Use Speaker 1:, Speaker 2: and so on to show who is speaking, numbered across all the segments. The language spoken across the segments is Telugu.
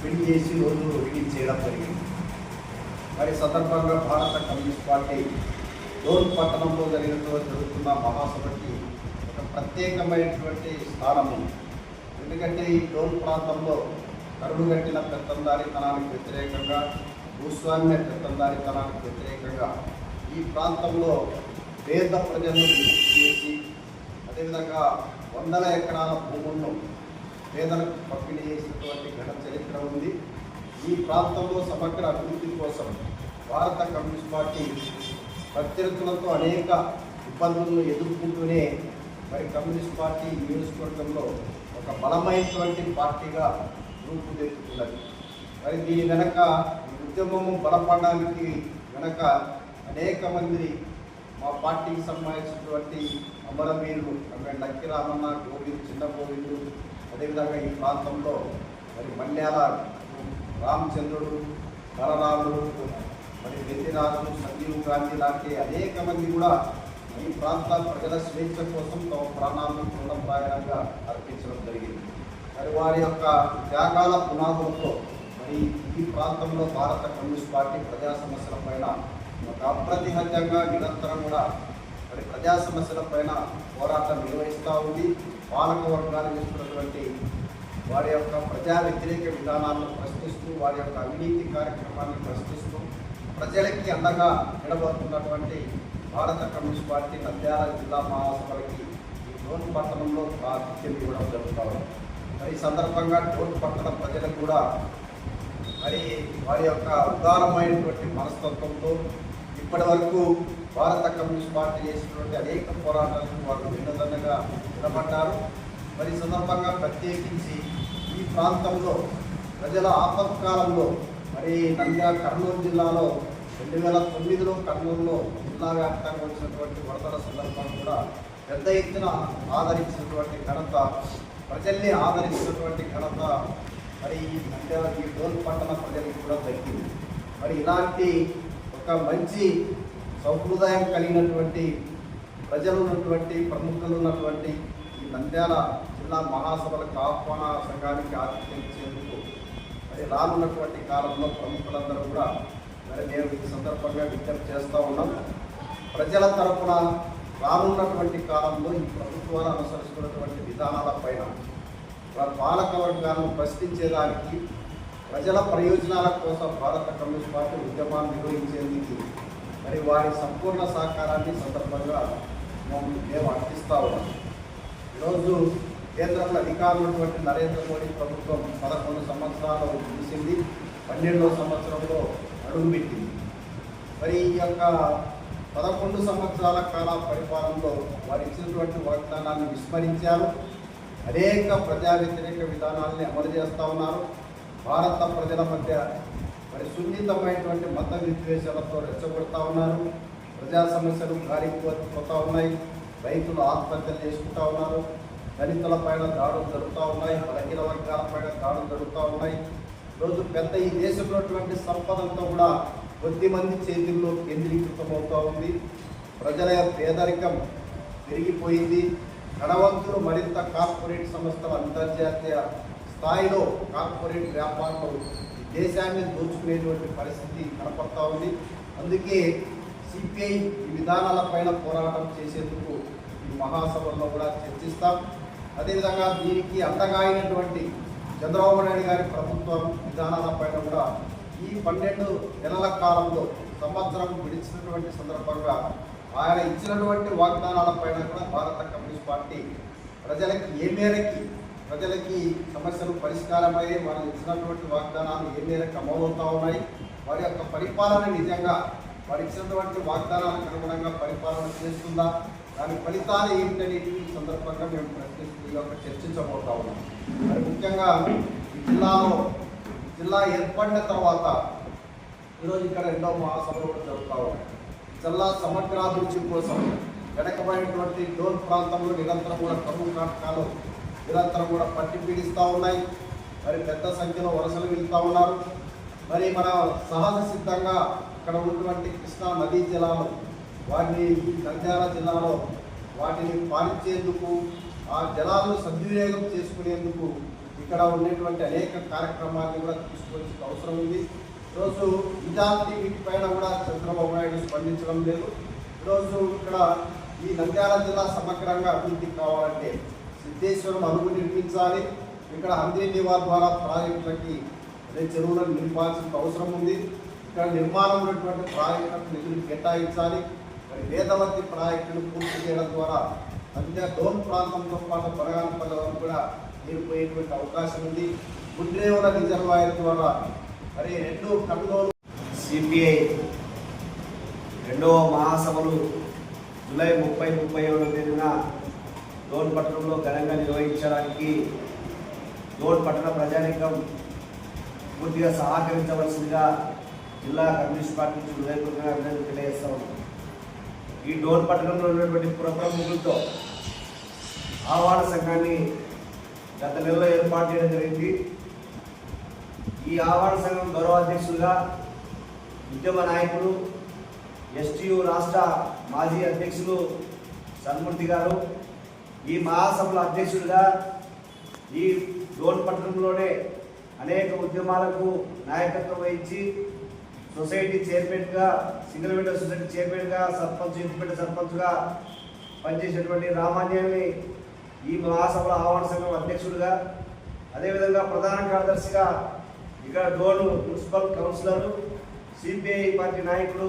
Speaker 1: పెళ్లి చేసి రోజు రిలీజ్ చేయడం జరిగింది. మరి సందర్భంగా భారత కమ్యూనిస్ట్ పార్టీ డోన్ పట్టణంలో జరుగుతున్న మహాసభకి ఒక ప్రత్యేకమైనటువంటి స్థానము. ఎందుకంటే ఈ డోన్ ప్రాంతంలో కరుడుగట్టిన పెత్తందారితనానికి వ్యతిరేకంగా, భూస్వామ్య పెత్తందారితనానికి వ్యతిరేకంగా ఈ ప్రాంతంలో పేద ప్రజలను విముక్తి చేసి, అదేవిధంగా వందల ఎకరాల భూములను పేదలకు పంపిణీ చేసినటువంటి ఘన చరిత్ర ఉంది. ఈ ప్రాంతంలో సమగ్ర అభివృద్ధి కోసం భారత కమ్యూనిస్ట్ పార్టీ ప్రత్యర్థులతో అనేక ఇబ్బందులను ఎదుర్కొంటూనే మరి కమ్యూనిస్ట్ పార్టీ నియోజకవర్గంలో ఒక బలమైనటువంటి పార్టీగా రూపుదిద్దుతున్నది. మరి దీని వెనక ఉద్యమము బలపడడానికి వెనక అనేక మంది మా పార్టీకి సంబంధించినటువంటి అమరవీరులు నక్కి రామన్న, గోవింద్, చిన్న గోవిందు, అదేవిధంగా ఈ ప్రాంతంలో మరి మల్యాల రామచంద్రుడు, బలరాముడు, మరి వెతిరాజు, సంజీవ్ గాంధీ లాంటి అనేక మంది కూడా ఈ ప్రాంత ప్రజల స్వేచ్ఛ కోసం తమ ప్రాణాలను తృణప్రాయంగా అర్పించడం జరిగింది. మరి వారి యొక్క త్యాగాల పునాదులతో మరి ఈ ప్రాంతంలో భారత కమ్యూనిస్ట్ పార్టీ ప్రజా సమస్యల పైన ఒక అప్రతిహతంగా నిరంతరం కూడా మరి ప్రజా సమస్యల పైన పోరాటం నిర్వహిస్తూ ఉంది. పాలక వర్గాలు చేస్తున్నటువంటి వారి యొక్క ప్రజా వ్యతిరేక విధానాలను ప్రశ్నిస్తూ, వారి యొక్క అవినీతి కార్యక్రమాన్ని ప్రశ్నిస్తూ ప్రజలకి అండగా నిలబడుతున్నటువంటి భారత కమ్యూనిస్ట్ పార్టీ నంద్యాల జిల్లా మహాసభలకి ఈ డోన్ పట్టణంలో ప్రాతిథ్యం ఇవ్వడం జరుగుతూ ఉంది. మరి ఈ సందర్భంగా డోన్ పట్టణ ప్రజలకు కూడా మరి వారి యొక్క ఉదారమైనటువంటి మనస్తత్వంతో ఇప్పటి వరకు భారత కమ్యూనిస్ట్ పార్టీ చేసినటువంటి అనేక పోరాటాలకు వారు వినోదంగా నిలబడ్డారు. మరి సందర్భంగా ప్రత్యేకించి ఈ ప్రాంతంలో ప్రజల ఆపత్కాలంలో మరి కర్నూలు జిల్లాలో 2009లో కర్నూలులో జిల్లా వ్యాప్తంగా వచ్చినటువంటి వరదల సందర్భంగా కూడా పెద్ద ఎత్తున ఆదరించినటువంటి ఘనత, ప్రజల్ని ఆదరించినటువంటి ఘనత మరి ఈ డోన్ పట్టణ ప్రజలకు కూడా దక్కింది. మరి ఇలాంటి ఒక మంచి సౌహృదయం కలిగినటువంటి ప్రజలు ఉన్నటువంటి, ప్రముఖులు ఉన్నటువంటి ఈ నంద్యాల జిల్లా మహాసభలకు ఆహ్వాన సంఘానికి ఆతిథ్యం ఇచ్చేందుకు మరి రానున్నటువంటి కాలంలో ప్రముఖులందరూ కూడా మరి నేను ఈ సందర్భంగా విజ్ఞప్తి చేస్తూ ఉన్నాం. ప్రజల తరఫున రానున్నటువంటి కాలంలో ఈ ప్రభుత్వాలు అనుసరిస్తున్నటువంటి విధానాలపైన పాలక వర్గాలను ప్రశ్నించేదానికి, ప్రజల ప్రయోజనాల కోసం భారత కమ్యూనిస్ట్ పార్టీ ఉద్యమాన్ని నిర్వహించేందుకు మరి వారి సంపూర్ణ సహకారాన్ని సందర్భంగా మేము అందిస్తూ ఉన్నాం. ఈరోజు కేంద్రంలో అధికారులు ఉన్నటువంటి నరేంద్ర మోడీ ప్రభుత్వం 11 సంవత్సరాలు ముగిసింది, 12వ సంవత్సరంలో అడుగుపెట్టింది. మరి ఈ యొక్క 11 సంవత్సరాల కాల పరిపాలనలో వారు ఇచ్చినటువంటి వాగ్దానాన్ని విస్మరించారు. అనేక ప్రజా వ్యతిరేక విధానాలని అమలు చేస్తూ ఉన్నారు. భారత ప్రజల మధ్య మరి సున్నితమైనటువంటి మత విద్వేషాలతో రెచ్చగొడతా ఉన్నారు. ప్రజా సమస్యలు గాలిపోతూ ఉన్నాయి. రైతులు ఆత్మహత్యలు చేసుకుంటూ ఉన్నారు. దళితుల పైన దాడులు జరుగుతూ ఉన్నాయి. బలహీన వర్గాల పైన దాడులు జరుగుతూ ఉన్నాయి. ఈరోజు పెద్ద ఈ దేశంలో ఉన్నటువంటి సంపదంతా కూడా కొద్ది మంది చేతుల్లో కేంద్రీకృతమవుతూ ఉంది. ప్రజల పేదరికం పెరిగిపోయింది. ధనవంతులు మరింత కార్పొరేట్ సంస్థల అంతర్జాతీయ స్థాయిలో కార్పొరేట్ వ్యాపారులు ఈ దేశాన్ని దోచుకునేటువంటి పరిస్థితి కనపడతా ఉంది. అందుకే సిపిఐ ఈ విధానాలపైన పోరాటం చేసేందుకు ఈ మహాసభల్లో కూడా చర్చిస్తాం. అదేవిధంగా దీనికి అండగా అయినటువంటి చంద్రబాబు నాయుడు గారి ప్రభుత్వం విధానాలపైన కూడా ఈ 12 నెలల కాలంలో సంవత్సరం విడిచినటువంటి సందర్భంగా ఆయన ఇచ్చినటువంటి వాగ్దానాలపైన కూడా భారత కమ్యూనిస్ట్ పార్టీ ప్రజలకి సమస్యలు పరిష్కారమయ్యే వారు ఇచ్చినటువంటి వాగ్దానాలు ఏ మేరకు అమలవుతూ ఉన్నాయి, వారి యొక్క పరిపాలన నిజంగా వారు ఇచ్చినటువంటి వాగ్దానాలకు అనుగుణంగా పరిపాలన చేస్తుందా, దాని ఫలితాలు ఏంటనేది ఈ సందర్భంగా మేము చర్చించబోతా ఉన్నాం. మరి ముఖ్యంగా ఈ జిల్లా ఏర్పడిన తర్వాత ఈరోజు ఇక్కడ 2వ మహాసభలు కూడా జరుగుతూ ఉన్నాయి. జిల్లా సమగ్రాభివృద్ధి కోసం వెనకబడినటువంటి డోన్ ప్రాంతంలో నిరంతరం కూడా కరువు కాటకాలు నిరంతరం కూడా పట్టి పీడిస్తూ ఉన్నాయి. మరి పెద్ద సంఖ్యలో వలసలు వెళ్తూ ఉన్నారు. మరి మన సహజ సిద్ధంగా ఇక్కడ ఉన్నటువంటి కృష్ణా నదీ జలాలు వాటిని ఈ నంద్యాల జిల్లాలో వాటిని పాలించేందుకు, ఆ జలాలను సద్వినియోగం చేసుకునేందుకు ఇక్కడ ఉన్నటువంటి అనేక కార్యక్రమాలను కూడా తీసుకోవాల్సిన అవసరం ఉంది. ఈరోజు ఇలాంటి వీటిపైన కూడా చంద్రబాబు నాయుడు స్పందించడం లేదు. ఈరోజు ఇక్కడ ఈ నంద్యాల జిల్లా సమగ్రంగా అభివృద్ధి కావాలంటే సిద్ధేశ్వరం అరుగు నిర్మించాలి. ఇక్కడ హంద్రీనివా ద్వారా ప్రాజెక్టులకి చెరువులను నింపాల్సిన అవసరం ఉంది. ఇక్కడ నిర్మాణం ఉన్నటువంటి ప్రాజెక్టులకు నిధులు కేటాయించాలి. మరి వేదవతి ప్రాజెక్టును పూర్తి చేయడం ద్వారా నంద్యాల డోన్ ప్రాంతంతో పాటు బనగానపల్లి వరకు కూడా నీరుపోయేటువంటి అవకాశం ఉంది. గుండ్రేవుల రిజర్వాయర్ ద్వారా మరి 2 కర్నూలు
Speaker 2: సిపిఐ 2వ మహాసభలు జూలై 30-31 తేదీన డోన్ పట్టణంలో ఘనంగా నిర్వహించడానికి డోన్ పట్టణ ప్రజానీకం పూర్తిగా సహకరించవలసిందిగా జిల్లా కమ్యూనిస్ట్ పార్టీ నుంచి హృదయపూర్వకంగా అభినందనలు తెలియజేస్తా ఉన్నాం. ఈ డోన్ పట్టణంలో ఉన్నటువంటి పురప్రముఖులతో ఆహ్వాన సంఘాన్ని గత నెలలో ఏర్పాటు చేయడం జరిగింది. ఈ ఆహ్వాన సంఘం గౌరవ అధ్యక్షులుగా ఉద్యమ నాయకులు ఎస్టీయు రాష్ట్ర మాజీ అధ్యక్షులు సన్మూర్తి గారు, ఈ మహాసభల అధ్యక్షులుగా ఈ డోన్ పట్టణంలోనే అనేక ఉద్యమాలకు నాయకత్వం వహించి సొసైటీ చైర్మన్గా, సింగిల్ విండో సొసైటీ చైర్మన్గా, సర్పంచ్ ఇండిపెండెంట్ సర్పంచ్గా పనిచేసినటువంటి రామాన్యాన్ని ఈ మహాసభల ఆహ్వాన సంఘం అధ్యక్షుడిగా, అదేవిధంగా ప్రధాన కార్యదర్శిగా ఇక్కడ Dhone municipal councillor, CPI party నాయకుడు,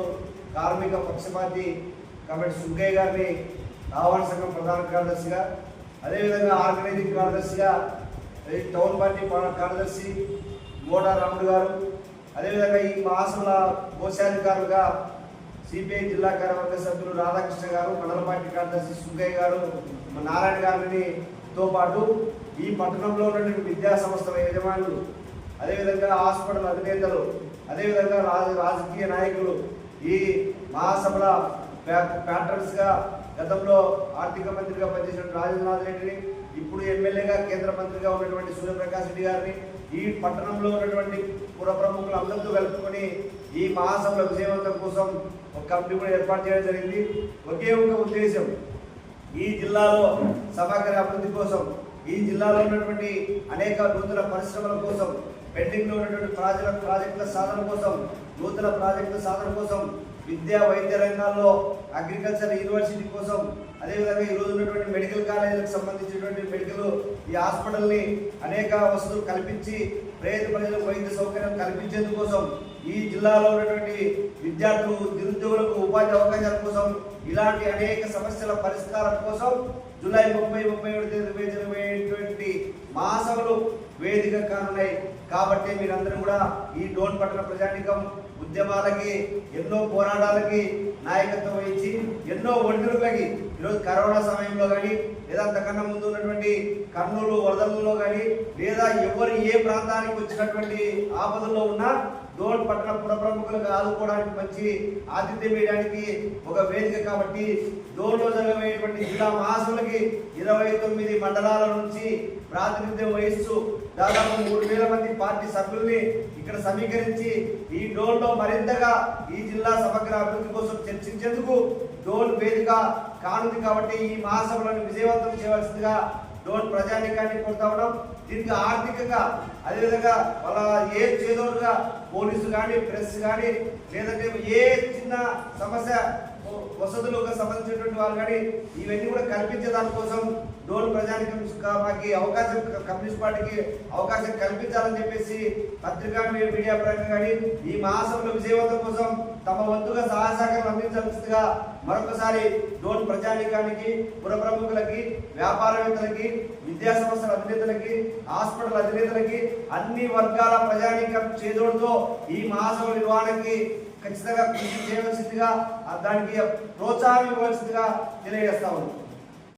Speaker 2: కార్మిక పక్షపాతి కాబట్టి సుగ్గయ్య గారిని ఆహ్వాన సంఘం ప్రధాన కార్యదర్శిగా, అదేవిధంగా ఆర్గనైజింగ్ కార్యదర్శిగా టౌన్ పార్టీ కార్యదర్శి మోడా రాముడు గారు, అదేవిధంగా ఈ మహాసభల కోశాధికారులుగా సిపిఐ జిల్లా కార్యవర్గ సభ్యులు రాధాకృష్ణ గారు, మండల పార్టీ కార్యదర్శి సుగ్గయ్య గారు, నారాయణ గారితో పాటు ఈ పట్టణంలో ఉన్నటువంటి విద్యా సంస్థల యజమానులు, అదేవిధంగా హాస్పిటల్ అధినేతలు, అదేవిధంగా రాజకీయ నాయకులు, ఈ మహాసభల ప్యాట్రన్స్గా గతంలో ఆర్థిక మంత్రిగా పనిచేసిన రాజేంద్రనాథ్ రెడ్డిని, ఇప్పుడు ఎమ్మెల్యేగా కేంద్ర మంత్రిగా ఉన్నటువంటి సూర్యప్రకాష్ రెడ్డి గారిని, ఈ పట్టణంలో ఉన్నటువంటి పుర ప్రముఖులు అందరితో కలుపుకొని ఈ మహాసభల విజయవంతం కోసం ఒక కమిటీ కూడా ఏర్పాటు చేయడం జరిగింది. ఒకే ఒక ఉద్దేశం, ఈ జిల్లాలో సమగ్ర అభివృద్ధి కోసం, ఈ జిల్లాలో ఉన్నటువంటి అనేక నూతన పరిశ్రమల కోసం, పెండింగ్లో ఉన్నటువంటి ప్రాజెక్టుల సాధన కోసం, నూతన ప్రాజెక్టుల సాధన కోసం, విద్యా వైద్య రంగాల్లో అగ్రికల్చర్ యూనివర్సిటీ కోసం, అదేవిధంగా ఈరోజు ఉన్నటువంటి మెడికల్ కాలేజీలకు సంబంధించినటువంటి మెడికల్ ఈ హాస్పిటల్ని అనేక వసతులు కల్పించి పేద ప్రజలకు వైద్య సౌకర్యం కల్పించేందుకోసం, ఈ జిల్లాలో ఉన్నటువంటి విద్యార్థులు నిరుద్యోగులకు ఉపాధి అవకాశాల కోసం, ఇలాంటి అనేక సమస్యల పరిష్కారం కోసం జూలై 30-31 తేదీ జరిగేటువంటి మహాసభలు వేదిక కానున్నాయి. కాబట్టి మీరందరూ కూడా ఈ డోన్ పట్టణ ప్రజానీకం ఉద్యమాలకి, ఎన్నో పోరాటాలకి నాయకత్వం వహించి, ఎన్నో ఒడిదుడుకులకి, ఈరోజు కరోనా సమయంలో కానీ, లేదా అంతకన్నా ముందు ఉన్నటువంటి కర్నూలు వరదలలో కానీ, లేదా ఎవరు ఏ ప్రాంతానికి వచ్చినటువంటి ఆపదల్లో ఉన్నా డోన్ పట్టణ పుర ప్రముఖులకు ఆదుకోవడానికి మంచి ఆతిథ్యం వేయడానికి ఒక వేదిక. కాబట్టి డోన్లో జరగబోయేటువంటి జిల్లా మహాసభలకి 29 మండలాల నుంచి ప్రాతినిధ్యం వహిస్తూ దాదాపు 3,000 మంది పార్టీ సభ్యుల్ని ఇక్కడ సమీకరించి ఈ డోన్లో మరింతగా ఈ జిల్లా సమగ్ర అభివృద్ధి కోసం చర్చించేందుకు డోన్ వేదిక కానుంది. కాబట్టి ఈ మహాసభలను విజయవంతం చేయవలసిందిగా డోన్ ప్రజానీకాన్ని కోరుతా ఉన్నాం. దీనికి ఆర్థికంగా, అదేవిధంగా వాళ్ళ ఏ చేదోడుగా పోలీసులు కానీ, ప్రెస్ కానీ, లేదంటే ఏ చిన్న సమస్య వసతులకు సంబంధించినటువంటి వాళ్ళు కానీ ఇవన్నీ కూడా కల్పించే దానికోసం డోన్ ప్రజానీకం మాకు అవకాశం, కమ్యూనిస్ట్ పార్టీకి అవకాశం కల్పించాలని చెప్పేసి పత్రికా మీడియా పరంగా కానీ ఈ మహాసభల విజయవంతం కోసం తమ వంతుగా సహాయ సహకారాలు అందించాల్సిందిగా మరొకసారి డోన్ ప్రజానీకానికి, పుర ప్రముఖులకి, వ్యాపారవేత్తలకి, విద్యా సంస్థల అధినేతలకి, హాస్పిటల్ అధినేతలకి, అన్ని వర్గాల ప్రజానీకం చేదోడుతో ఈ మహాసభల నిర్వహణకి ఖచ్చితంగా కృషి చేయవలసిందిగా, దానికి ప్రోత్సాహం ఇవ్వవలసిందిగా తెలియజేస్తా ఉన్నాం.